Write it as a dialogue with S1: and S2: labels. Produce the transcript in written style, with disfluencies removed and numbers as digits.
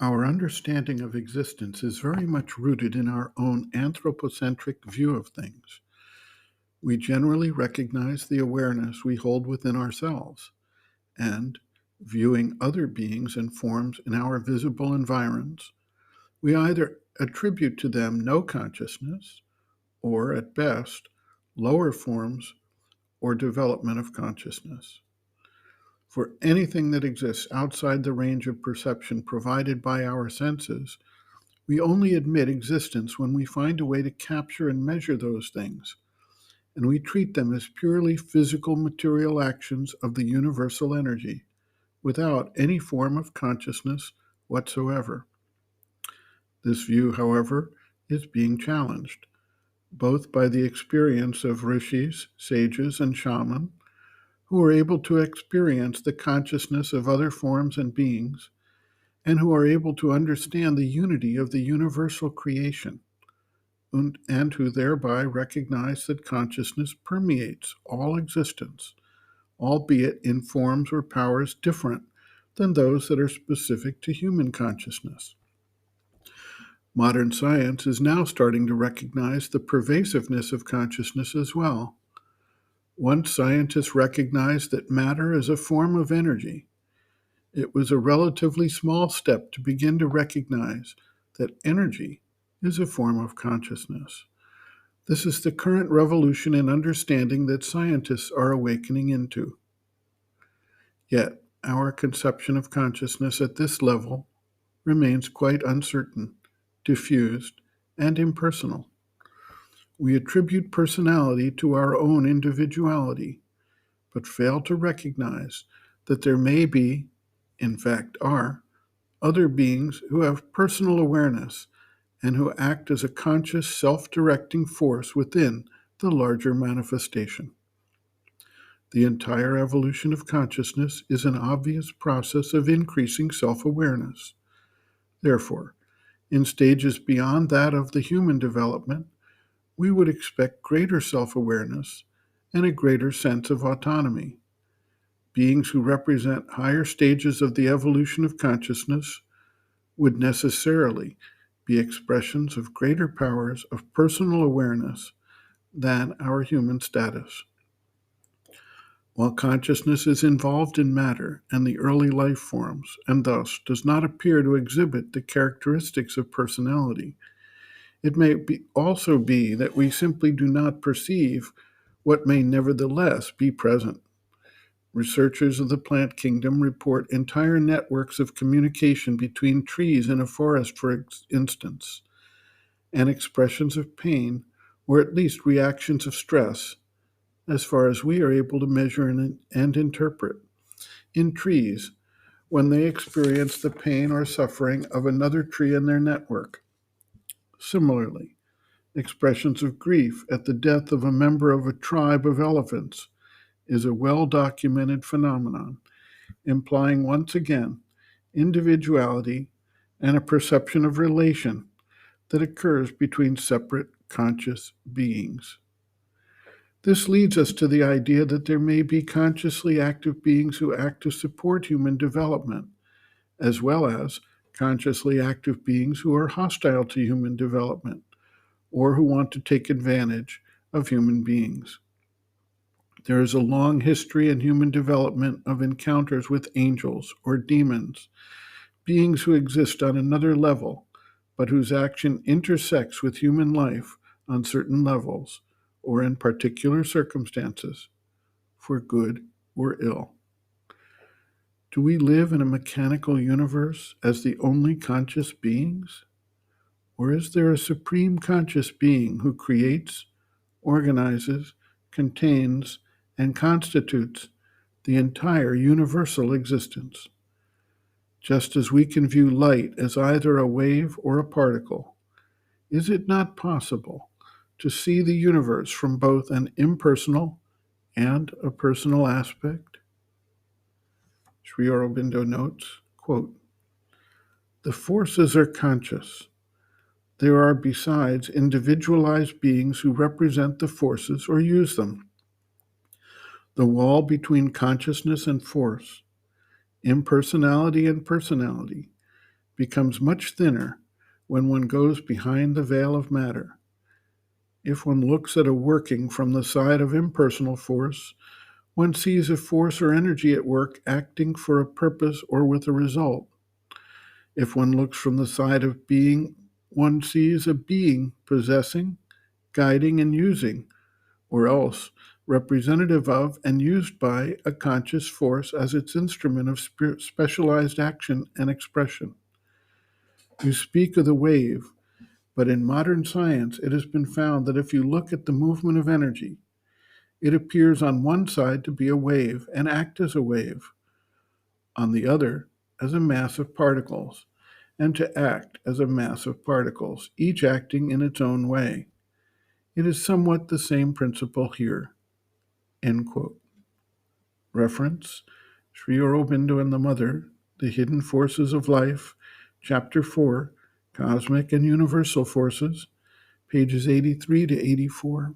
S1: Our understanding of existence is very much rooted in our own anthropocentric view of things. We generally recognize the awareness we hold within ourselves, and, viewing other beings and forms in our visible environs, we either attribute to them no consciousness, or, at best, lower forms or development of consciousness. For anything that exists outside the range of perception provided by our senses, we only admit existence when we find a way to capture and measure those things, and we treat them as purely physical material actions of the universal energy, without any form of consciousness whatsoever. This view, however, is being challenged, both by the experience of rishis, sages, and shamans, who are able to experience the consciousness of other forms and beings, and who are able to understand the unity of the universal creation, and who thereby recognize that consciousness permeates all existence, albeit in forms or powers different than those that are specific to human consciousness. Modern science is now starting to recognize the pervasiveness of consciousness as well. Once scientists recognized that matter is a form of energy, it was a relatively small step to begin to recognize that energy is a form of consciousness. This is the current revolution in understanding that scientists are awakening into. Yet, our conception of consciousness at this level remains quite uncertain, diffused, and impersonal. We attribute personality to our own individuality, but fail to recognize that there may be, in fact are, other beings who have personal awareness and who act as a conscious, self-directing force within the larger manifestation. The entire evolution of consciousness is an obvious process of increasing self-awareness. Therefore, in stages beyond that of the human development, we would expect greater self-awareness and a greater sense of autonomy. Beings who represent higher stages of the evolution of consciousness would necessarily be expressions of greater powers of personal awareness than our human status. While consciousness is involved in matter and the early life forms, and thus does not appear to exhibit the characteristics of personality, it may also be that we simply do not perceive what may nevertheless be present. Researchers of the plant kingdom report entire networks of communication between trees in a forest, for instance, and expressions of pain, or at least reactions of stress, as far as we are able to measure and interpret, in trees when they experience the pain or suffering of another tree in their network. Similarly, expressions of grief at the death of a member of a tribe of elephants is a well-documented phenomenon, implying once again individuality and a perception of relation that occurs between separate conscious beings. This leads us to the idea that there may be consciously active beings who act to support human development, as well as consciously active beings who are hostile to human development or who want to take advantage of human beings. There is a long history in human development of encounters with angels or demons, beings who exist on another level, but whose action intersects with human life on certain levels or in particular circumstances, for good or ill. Do we live in a mechanical universe as the only conscious beings? Or is there a supreme conscious being who creates, organizes, contains, and constitutes the entire universal existence? Just as we can view light as either a wave or a particle, is it not possible to see the universe from both an impersonal and a personal aspect? Sri Aurobindo notes, quote, "The forces are conscious. There are besides individualized beings who represent the forces or use them. The wall between consciousness and force, impersonality and personality, becomes much thinner when one goes behind the veil of matter. If one looks at a working from the side of impersonal force, one sees a force or energy at work acting for a purpose or with a result. If one looks from the side of being, one sees a being possessing, guiding, and using, or else representative of and used by a conscious force as its instrument of specialized action and expression. You speak of the wave, but in modern science it has been found that if you look at the movement of energy, it appears on one side to be a wave and act as a wave, on the other as a mass of particles, and to act as a mass of particles, each acting in its own way. It is somewhat the same principle here. End quote. Reference Sri Aurobindo and the Mother, The Hidden Forces of Life, Chapter 4, Cosmic and Universal Forces, pages 83 to 84.